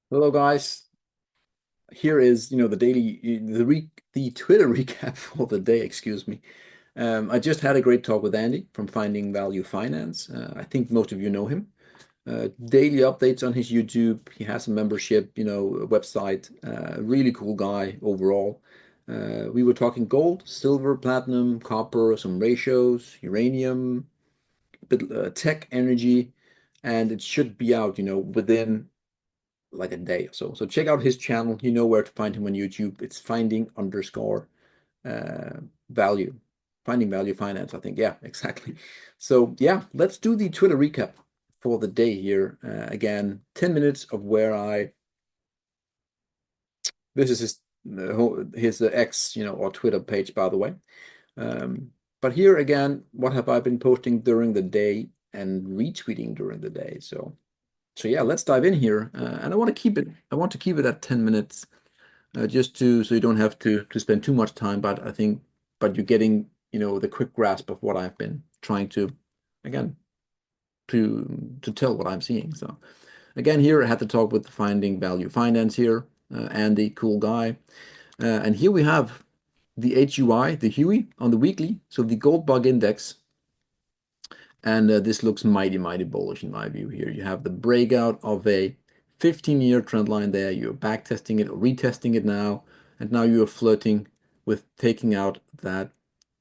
Hello, guys. Here is, the Twitter recap for the day, excuse me. I just had a great talk with Andy from Finding Value Finance. I think most of you know him. Daily updates on his YouTube. He has a membership, a website. Really cool guy overall. We were talking gold, silver, platinum, copper, some ratios, uranium, bit, tech, energy, and it should be out, within like a day or so. So check out his channel. You know where to find him on YouTube. It's finding underscore uh, value, finding value finance, I think. Yeah, exactly. So yeah, let's do the Twitter recap for the day here. Again, 10 minutes of where this is his X, or Twitter page, by the way. But here again, what have I been posting during the day and retweeting during the day? So yeah, let's dive in here. And I want to keep it at 10 minutes, just to so you don't have to spend too much time. But you're getting, the quick grasp of what I've been trying to, again, to tell what I'm seeing. So again, here I had to talk with Finding Value Finance here, Andy, cool guy. And here we have the HUI, the Huey on the weekly. So the gold bug index. And this looks mighty, mighty bullish in my view here. You have the breakout of a 15-year trend line there. You're back testing it or retesting it now. And now you're flirting with taking out that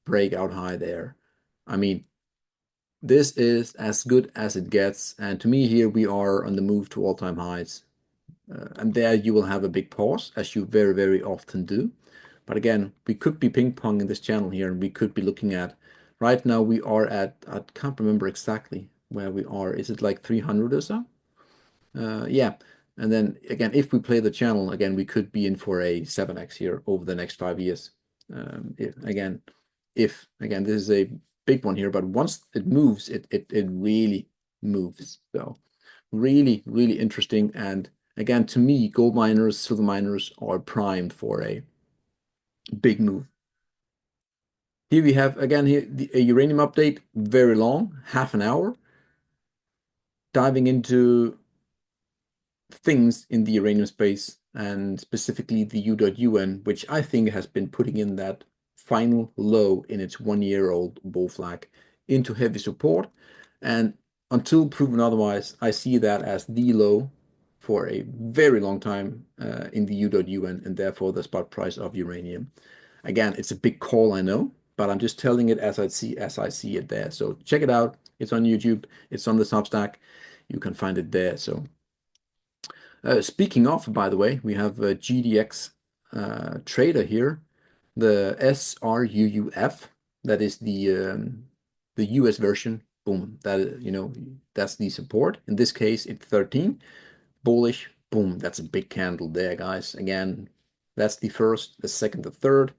breakout high there. I mean, this is as good as it gets. And to me, here we are on the move to all-time highs. And there you will have a big pause, as you very, very often do. But again, we could be ping-ponging this channel here, and we could be looking at, right now we are at, I can't remember exactly where we are. Is it like 300 or so? Yeah. And then again, if we play the channel, again, we could be in for a 7x here over the next 5 years. Again, this is a big one here, but once it moves, it really moves. So really, really interesting. And again, to me, gold miners, silver miners are primed for a big move. Here we have again a uranium update, very long, half an hour, diving into things in the uranium space and specifically the U.UN, which I think has been putting in that final low in its 1-year-old bull flag into heavy support. And until proven otherwise, I see that as the low for a very long time in the U.UN and therefore the spot price of uranium. Again, it's a big call, I know, but I'm just telling it as I see it there. So check it out. It's on YouTube. It's on the Substack. You can find it there. So speaking of, by the way, we have a GDX trader here, the SRUUF. That is the US version. Boom. That's the support. In this case, it's 13. Bullish. Boom. That's a big candle there, guys. Again, that's the first, the second, the third.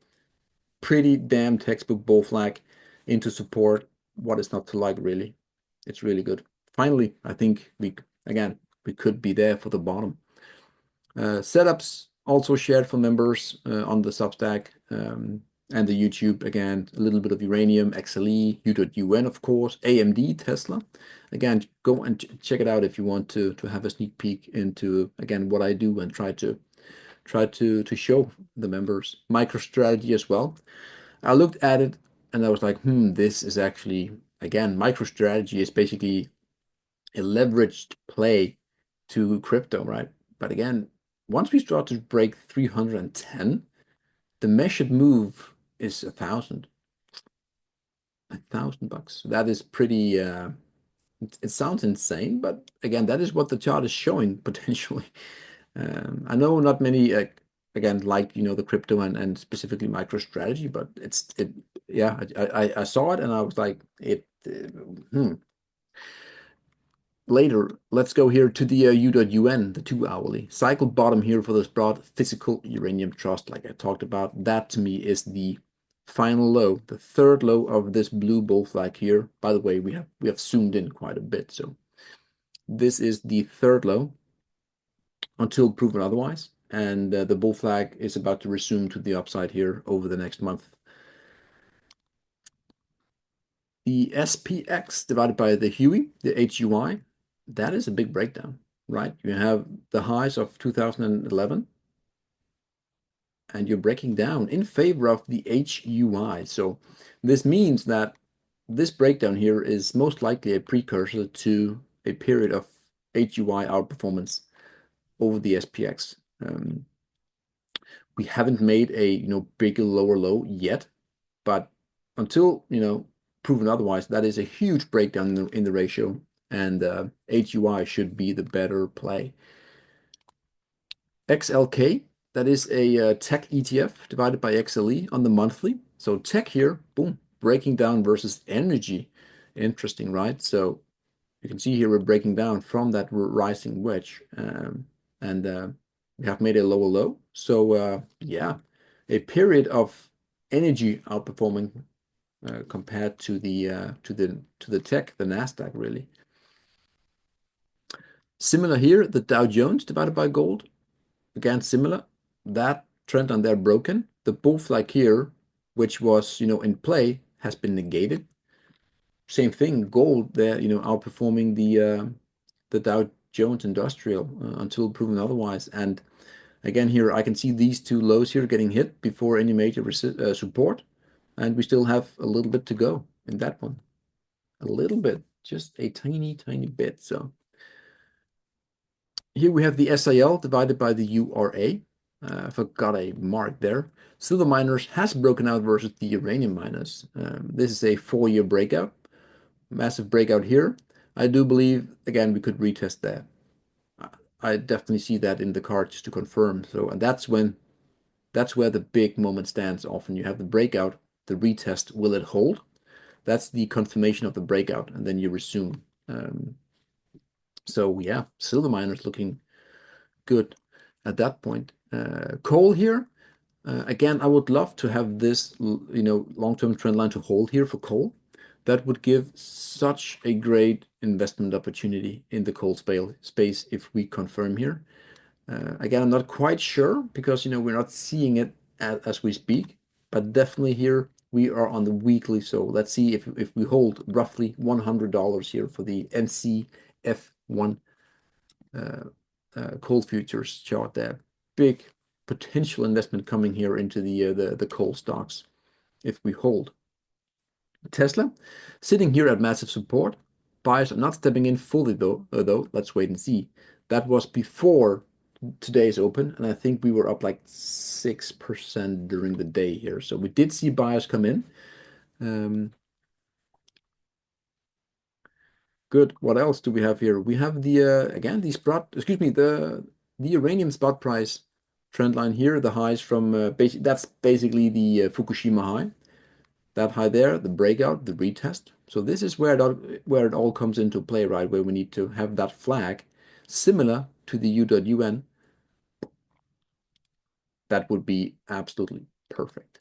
Pretty damn textbook bull flag into support. What is not to like, really? It's really good. Finally, I think we could be there for the bottom. Setups also shared for members on the Substack and the YouTube. Again, a little bit of uranium, XLE, U.UN, of course, AMD, Tesla. Again, go and check it out if you want to have a sneak peek into, again, what I do and try to show the members. MicroStrategy as well. I looked at it and I was like, this is actually, again, MicroStrategy is basically a leveraged play to crypto, right? But again, once we start to break 310, the measured move is $1,000. That is pretty. It sounds insane, but again, that is what the chart is showing potentially. I know not many again like the crypto and specifically MicroStrategy, but yeah, I saw it and I was like Later, let's go here to the U.UN, the 2 hourly. Cycle bottom here for this broad physical uranium trust, like I talked about. That to me is the final low, the third low of this blue bull flag here. By the way, we have zoomed in quite a bit, so this is the third low until proven otherwise. And the bull flag is about to resume to the upside here over the next month. The SPX divided by the HUI, the HUI, that is a big breakdown. right? You have the highs of 2011, and you're breaking down in favor of the HUI. So this means that this breakdown here is most likely a precursor to a period of HUI outperformance over the SPX. We haven't made a bigger lower low yet, but until proven otherwise, that is a huge breakdown in the ratio, and HUI should be the better play. XLK, that is a tech ETF divided by XLE on the monthly. So tech here, boom, breaking down versus energy. Interesting, right? So you can see here we're breaking down from that rising wedge, and we have made a lower low. So yeah, a period of energy outperforming compared to the tech, the Nasdaq really. Similar here, the Dow Jones divided by gold. Again, similar. That trend on there broken. The bull flag here, which was in play, has been negated. Same thing, gold there, outperforming the Dow Jones Industrial until proven otherwise. And again here, I can see these two lows here getting hit before any major support, and we still have a little bit to go in that one. A little bit, just a tiny, tiny bit. So here we have the SIL divided by the URA. I forgot a mark there. Silver miners has broken out versus the uranium miners. This is a 4-year breakout. Massive breakout here. I do believe, again, we could retest that. I definitely see that in the card just to confirm. So, and that's where the big moment stands. Often you have the breakout, the retest, will it hold? That's the confirmation of the breakout, and then you resume. So yeah, silver miners looking good at that point. Coal here, again, I would love to have this, long-term trend line to hold here for coal. That would give such a great investment opportunity in the coal space if we confirm here. Again, I'm not quite sure because, we're not seeing it as we speak, but definitely here we are on the weekly. So let's see if we hold roughly $100 here for the NCF1 coal futures chart there. Big potential investment coming here into the coal stocks if we hold. Tesla sitting here at massive support. Buyers are not stepping in fully though. Let's wait and see. That was before today's open, and I think we were up like 6% during the day here. So we did see buyers come in. Good. What else do we have here? We have the again the uranium spot price trend line here. The highs from that's basically the Fukushima high. That high there, the breakout, the retest. So this is where it all comes into play, right? Where we need to have that flag similar to the U.UN. That would be absolutely perfect.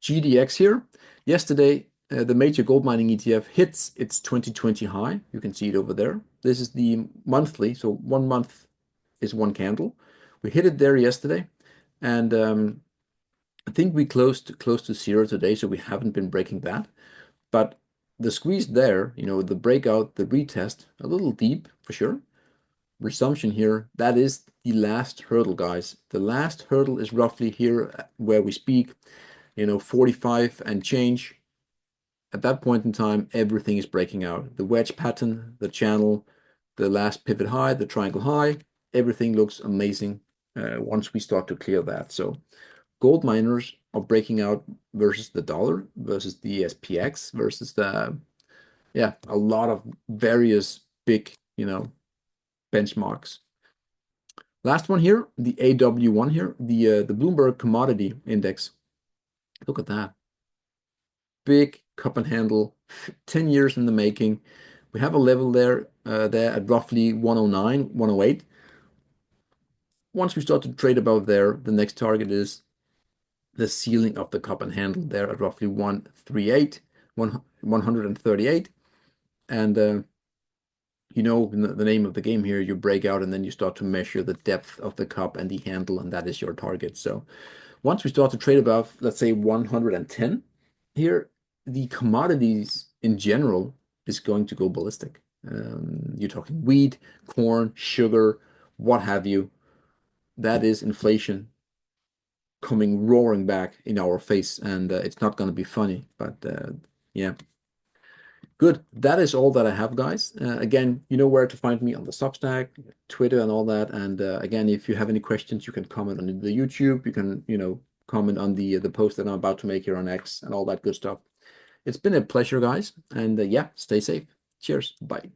GDX here. Yesterday, the major gold mining ETF hits its 2020 high. You can see it over there. This is the monthly, so 1 month is one candle. We hit it there yesterday, and I think we closed close to zero today, so we haven't been breaking that. But the squeeze there, the breakout, the retest, a little deep for sure. Resumption here, that is the last hurdle, guys. The last hurdle is roughly here where we speak, 45 and change. At that point in time, everything is breaking out. The wedge pattern, the channel, the last pivot high, the triangle high, everything looks amazing once we start to clear that. So gold miners are breaking out versus the dollar, versus the SPX, versus a lot of various big, benchmarks. Last one here, the AW1 here, the Bloomberg Commodity Index. Look at that. Big cup and handle, 10 years in the making. We have a level there at roughly 109, 108. Once we start to trade above there, the next target is the ceiling of the cup and handle there at roughly 138, 138. And the name of the game here, you break out and then you start to measure the depth of the cup and the handle, and that is your target. So once we start to trade above, let's say 110 here, the commodities in general is going to go ballistic. You're talking wheat, corn, sugar, what have you. That is inflation coming roaring back in our face, and it's not going to be funny. But yeah, good. That is all that I have, guys. Again, you know where to find me on the Substack, Twitter, and all that. And again, if you have any questions, you can comment on the YouTube. You can, comment on the post that I'm about to make here on X and all that good stuff. It's been a pleasure, guys. And yeah, stay safe. Cheers. Bye.